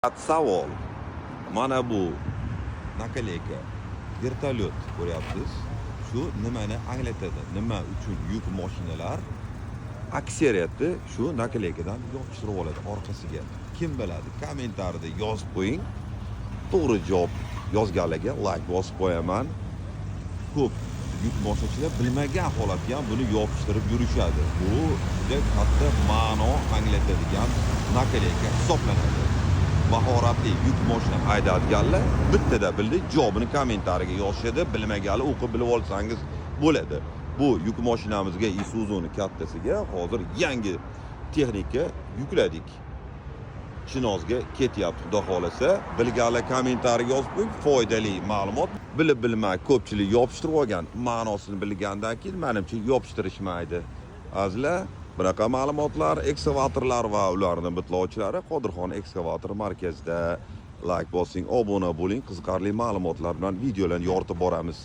Savol. Mana bu nakleyka vertolyot ko'ryapsiz. Shu nimani anglatadi? Nima uchun yuk mashinalar aksariyati shu nakleykadan yopishtirib oladi orqasiga? Kim biladi? Kommentariyada yozib qo'ying. To'g'ri javob yozganlarga like bosib qo'yaman. Ko'p yuk mashinachilar bilmagan holatda ham buni yopishtirib yurishadi. Bu juda katta ma'no anglatadigan nakleyka hisoblanadi. Mahoratli yuk mashina haydaydiganlar bittada bildi, javobini kommentariyaga yozishadi, bilmaganlar o'qib bilib olsangiz bo'ladi. Bu yuk mashinamizga Isuzu'ni kattasiga hozir yangi texnika yukladik. Chinozga ketyapti, xudo xolasa. Bilganlar kommentariyaga yozib qo'ying, foydali ma'lumot. Bilib bilmay ko'pchilik yopishtirib olgan, ma'nosini bilgandan keyin menimcha yopishtirishmaydi. Azizlar, bunaqa ma'lumotlar, ekskavatorlar va ularning bitlovchilari Qodirxon ekskavator markazida. Like bosing, obuna bo'ling, qiziqarli ma'lumotlar bilan videolarni yoritib boramiz.